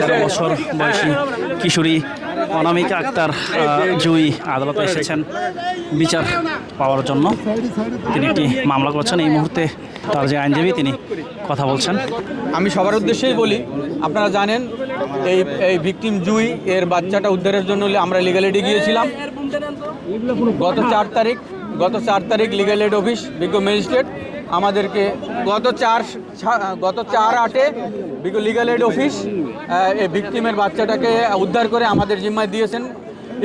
11 বছর বয়সী কিশোরী অনামিকা আক্তার জুই আদালতে এসেছেন বিচার পাওয়ার জন্য। তিনি একটি মামলা করছেন। এই মুহূর্তে তার যে আইনজীবী তিনি কথা বলছেন। আমি সবার উদ্দেশ্যেই বলি, আপনারা জানেন এই ভিকটিম জুই এর বাচ্চাটা উদ্ধারের জন্য আমরা লিগ্যাল এডে গিয়েছিলাম। গত 4 তারিখ লিগ্যাল এড অফিস বিজ্ঞ ম্যাজিস্ট্রেট আমাদেরকে গত 4/8 বিজ্ঞ লিগ্যাল এড অফিস এই ভিকটিমের বাচ্চাটাকে উদ্ধার করে আমাদের জিম্মায় দিয়েছেন।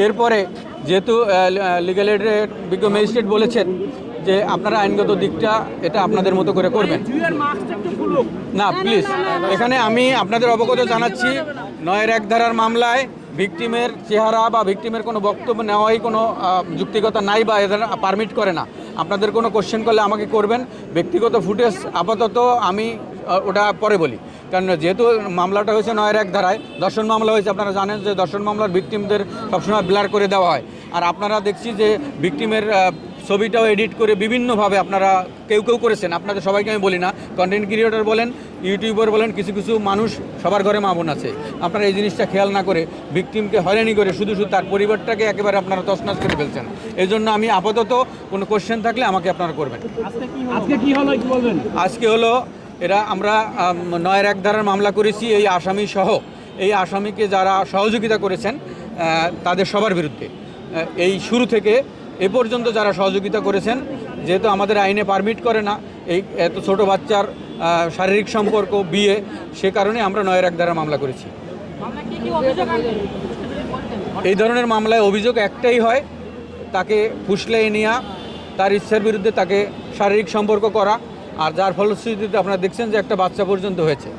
এরপরে যেহেতু লিগ্যাল এডের বিজ্ঞ ম্যাজিস্ট্রেট বলেছেন যে আপনারা আইনগত দিকটা এটা আপনাদের মতো করে করবেন। না প্লিজ, এখানে আমি আপনাদের অবগত জানাচ্ছি 9-1 ধারার মামলায় ভিকটিমের চেহারা বা ভিকটিমের কোনো বক্তব্য নেওয়াই কোনো যুক্তিগত নাই বা এদের পারমিট করে না। আপনাদের কোনো কোশ্চেন করলে আমাকে করবেন। ব্যক্তিগত ফুটেজ আপাতত আমি ওটা পরে বলি, কারণ যেহেতু মামলাটা হয়েছে 9-1 ধারায়, দর্শন মামলা হয়েছে। আপনারা জানেন যে দর্শন মামলার ভিকটিমদের সবসময় ব্লার করে দেওয়া হয়। আর আপনারা দেখছি যে ভিকটিমের ছবিটাও এডিট করে বিভিন্নভাবে আপনারা কেউ করেছেন। আপনাদের সবাইকে আমি বলি না, কন্টেন্ট ক্রিয়েটর বলেন, ইউটিউবার বলেন, কিছু মানুষ সবার ঘরে মা বোন আছে। আপনারা এই জিনিসটা খেয়াল না করে ভিকটিমকে হয়রানি করে শুধু তার পরিবারটাকে একেবারে আপনারা তছনছ করে ফেলছেন। এই জন্য আমি আপাতত কোনো কোশ্চেন থাকলে আমাকে আপনারা করবেন। আজকে হলো আমরা 9-1 ধারার মামলা করেছি এই আসামি সহ। এই আসামিকে যারা সহযোগিতা করেছেন তাদের সবার বিরুদ্ধে এই শুরু থেকে এ পর্যন্ত যারা সহযোগিতা করেছেন, যেহেতু আমাদের আইনে পারমিট করে না এই এত ছোট বাচ্চার শারীরিক সম্পর্ক, বিয়ে, সে কারণে আমরা 9-1 ধারা মামলা করেছি। এই ধরনের মামলায় অভিযোগ একটাই হয়, তাকে ফুসলিয়ে নেওয়া, তার ইচ্ছার বিরুদ্ধে তাকে শারীরিক সম্পর্ক করা, আর যার ফলশ্রুতিতে আপনারা দেখছেন যে একটা বাচ্চা পর্যন্ত হয়েছে।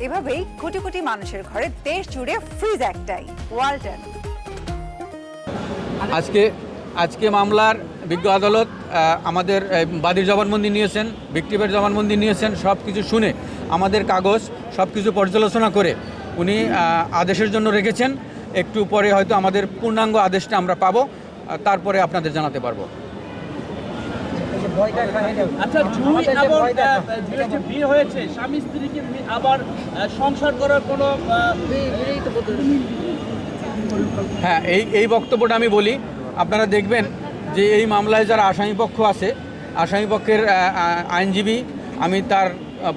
এভাবেই কোটি কোটি মানুষের ঘরে দেশ জুড়ে ফ্রিজ একটাই, ওয়ালটন। আজকে মামলার বিজ্ঞ আদালত আমাদের বাদীর জবানবন্দি নিয়েছেন, ভিকটিমের জবানবন্দি নিয়েছেন। সব কিছু শুনে আমাদের কাগজ সব কিছু পর্যালোচনা করে উনি আদেশের জন্য রেখেছেন। একটু পরে হয়তো আমাদের পূর্ণাঙ্গ আদেশটা আমরা পাবো, তারপরে আপনাদের জানাতে পারবো। আচ্ছা, জুই এবং জুইয়ের যে বিয়ে হয়েছে, স্বামী স্ত্রীকে আবার সংসার করার কোনো হ্যাঁ, এই বক্তব্যটা আমি বলি। আপনারা দেখবেন যে এই মামলায় যারা আসামিপক্ষ আছে, আসামিপক্ষের আইনজীবী, আমি তার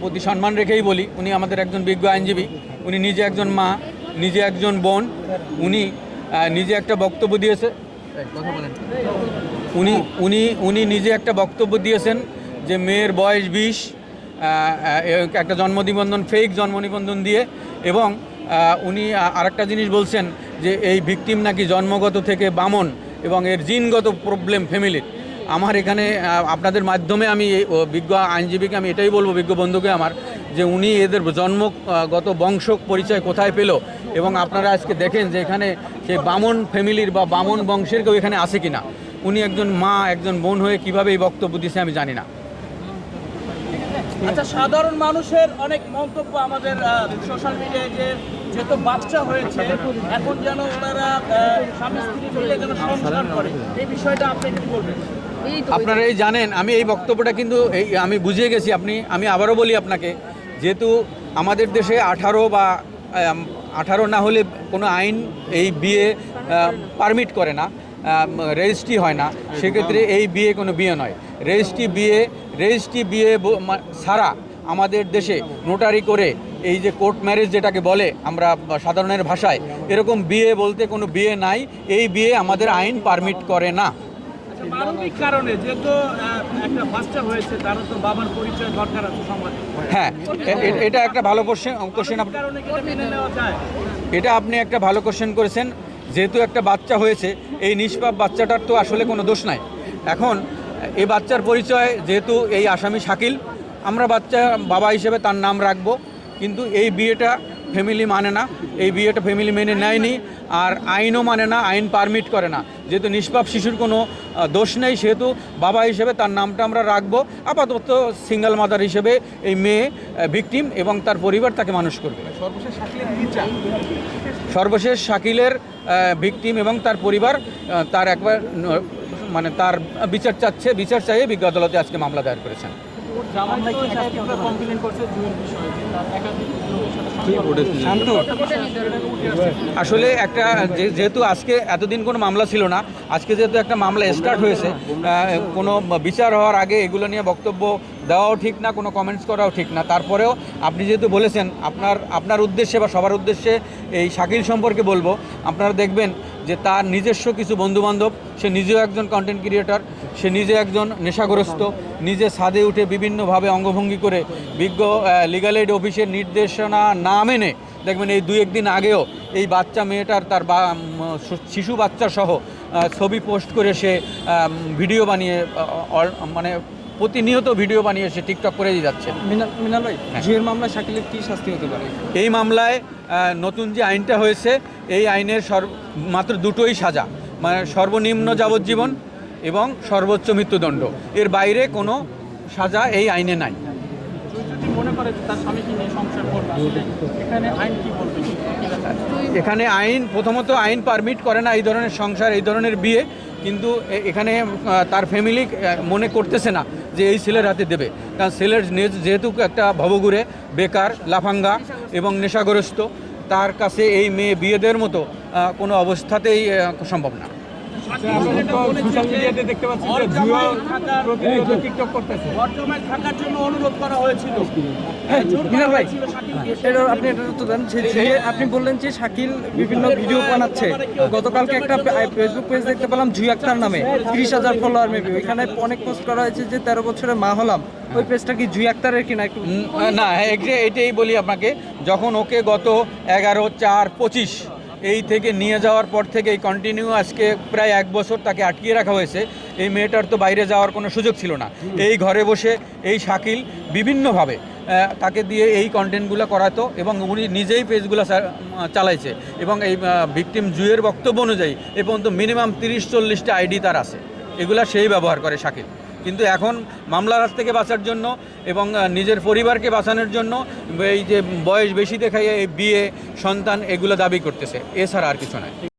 প্রতি সম্মান রেখেই বলি, উনি আমাদের একজন বিজ্ঞ আইনজীবী। উনি নিজে একজন মা, নিজে একজন বোন। উনি নিজে একটা বক্তব্য দিয়েছে, কথা বলেন। উনি নিজে একটা বক্তব্য দিয়েছেন যে মেয়ের বয়স 20, একটা জন্ম নিবন্ধন, ফেক জন্ম নিবন্ধন দিয়ে। এবং উনি আরেকটা জিনিস বলছেন যে এই ভিকটিম নাকি জন্মগত থেকে বামন এবং এর জিনগত প্রবলেম ফ্যামিলির। আমার এখানে আপনাদের মাধ্যমে আমি বিজ্ঞ আইনজীবীকে আমি এটাই বলবো, বিজ্ঞ বন্ধুকে আমার, যে উনি এদের জন্মগত বংশ পরিচয় কোথায় পেল। এবং আপনারা আজকে দেখেন যে এখানে সেই বামন ফ্যামিলির বা বামন বংশের কেউ এখানে আছে কিনা। উনি একজন মা, একজন বোন হয়ে কিভাবে এই বক্তব্য দিয়েছে আমি জানি না। আচ্ছা, সাধারণ মানুষের অনেক মন্তব্য আমাদের সোশ্যাল মিডিয়ায় যে যেহেতু বাচ্চা হয়েছে, এখন যেন ওনারা স্বামী স্ত্রী মিলে যেন সংসার করে, এই বিষয়টা আপনি কি বলবেন? আপনারা এই জানেন, আমি এই বক্তব্যটা কিন্তু আমি বুঝিয়ে গেছি। আমি আবারও বলি আপনাকে, যেহেতু আমাদের দেশে 18 না হলে কোনো আইন এই বিয়ে পারমিট করে না, রেজিস্ট্রি হয় না, সেক্ষেত্রে এই বিয়ে কোনো বিয়ে নয়। রেজিস্ট্রি বিয়ে ছাড়া আমাদের দেশে নোটারি করে এই যে কোর্ট ম্যারেজ যেটাকে বলে আমরা সাধারণের ভাষায়, এরকম বিয়ে বলতে কোনো বিয়ে নাই। এই বিয়ে আমাদের আইন পারমিট করে না। মানবিক কারণে যেহেতু একটা বাচ্চা হয়েছে, তারও তো বাবার পরিচয় দরকার আছে সমাজে। হ্যাঁ, এটা একটা ভালো কোশ্চেন। এটা আপনি একটা ভালো কোশ্চেন করেছেন। যেহেতু একটা বাচ্চা হয়েছে, এই নিষ্পাপ বাচ্চাটার তো আসলে কোনো দোষ নাই। এখন এই বাচ্চার পরিচয় যেহেতু এই আসামি শাকিল, আমরা বাবা হিসেবে তার নাম রাখবো। কিন্তু এই বিয়েটা ফ্যামিলি মানে না, এই বিয়েটা ফ্যামিলি মেনে নেয়নি, আর আইনও মানে না, আইন পারমিট করে না। যেহেতু নিষ্পাপ শিশুর কোনো দোষ নেই, সেহেতু বাবা হিসেবে তার নামটা আমরা রাখবো। আপাতত সিঙ্গেল মাদার হিসেবে এই মেয়ে ভিকটিম এবং তার পরিবার তাকে মানুষ করবে। সর্বশেষ শাকিলের ভিকটিম এবং তার পরিবার তার একবার তার বিচার চাইয়ে বিজ্ঞ আদালতে আজকে মামলা দায়ের করেছেন। আসলে একটা যেহেতু আজকে এতদিন কোনো মামলা ছিল না, আজকে যেহেতু একটা মামলা স্টার্ট হয়েছে, কোনো বিচার হওয়ার আগে এগুলো নিয়ে বক্তব্য দেওয়াও ঠিক না, কোনো কমেন্টস করাও ঠিক না। তারপরেও আপনি যেহেতু বলেছেন, আপনার উদ্দেশ্যে বা সবার উদ্দেশ্যে এই শাকিল সম্পর্কে বলবো, আপনারা দেখবেন যে তার নিজস্ব কিছু বন্ধুবান্ধব, সে নিজেও একজন কন্টেন্ট ক্রিয়েটর, সে নিজে একজন নেশাগ্রস্ত, নিজে ছাদে উঠে বিভিন্নভাবে অঙ্গভঙ্গি করে বিজ্ঞ লিগ্যাল এইড অফিসের নির্দেশনা না মেনে, দেখবেন এই 2-1 দিন আগেও এই বাচ্চা মেয়েটার তার শিশু বাচ্চা সহ ছবি পোস্ট করে সে ভিডিও বানিয়ে মানে প্রতিনিয়ত ভিডিও বানিয়ে সে টিকটক করেই যাচ্ছে। মিনাল ভাই, জুয়ের মামলায় শাকিলের কী শাস্তি হতে পারে? এই মামলায় নতুন যে আইনটা হয়েছে, এই আইনের মাত্র দুটোই সাজা, মানে সর্বনিম্ন যাবজ্জীবন এবং সর্বোচ্চ মৃত্যুদণ্ড। এর বাইরে কোনো সাজা এই আইনে নাই। মনে করে যে তার স্বামীকে নিয়ে সংসার করবে, এখানে আইন কি বলবে? এখানে আইন, প্রথমত আইন পারমিট করে না এই ধরনের সংসার, এই ধরনের বিয়ে, কিন্তু এখানে তার ফ্যামিলি মনে করতেছে না যে এই ছেলের হাতে দেবে, কারণ ছেলের যেহেতু একটা ভবঘুরে, বেকার, লাফাঙ্গা এবং নেশাগ্রস্ত, তার কাছে এই মেয়ে বিয়ে দেওয়ার মতো কোনো অবস্থাতেই সম্ভব না। সোশ্যাল মিডিয়াতে দেখতে পাচ্ছি যে জুয়া প্রতিনিয়ত টিকটক করতেছে। বর্তমানে থাকার জন্য অনুরোধ করা হয়েছিল। মিনাল ভাই, আপনি এটা তো জানেন যে আপনি বললেন যে শাকিল বিভিন্ন ভিডিও বানাচ্ছে। গতকালকে একটা ফেসবুক পেজ দেখতে পেলাম জুই আক্তার নামে, 30,000 ফলোয়ার মেবি, ওইখানে অনেক পোস্ট করা হয়েছে যে 13 বছরের মা হলাম। ওই পেজটা কি জুই আক্তারের কিনা? একটু না, এটাই বলি আপনাকে, যখন ওকে গত 11/4/25 এই থেকে নিয়ে যাওয়ার পর থেকে এই কন্টিনিউ আজকে প্রায় 1 বছর তাকে আটকিয়ে রাখা হয়েছে। এই মেয়েটার তো বাইরে যাওয়ার কোনো সুযোগ ছিল না, এই ঘরে বসে এই শাকিল বিভিন্নভাবে তাকে দিয়ে এই কন্টেন্টগুলো করাতো এবং উনি নিজেই পেজগুলো চালাইছে। এবং এই ভিকটিম জুয়ের বক্তব্য অনুযায়ী এ পর্যন্ত মিনিমাম 30-40টা আইডি তার আছে, এগুলা সেই ব্যবহার করে শাকিল। কিন্তু এখন মামলার হাত থেকে বাঁচার জন্য এবং নিজের পরিবারকে বাঁচানোর জন্য এই যে বয়স বেশি দেখাইয়ে এই বিয়ে, সন্তান, এগুলো দাবি করতেছে, এছাড়া আর কিছু নয়।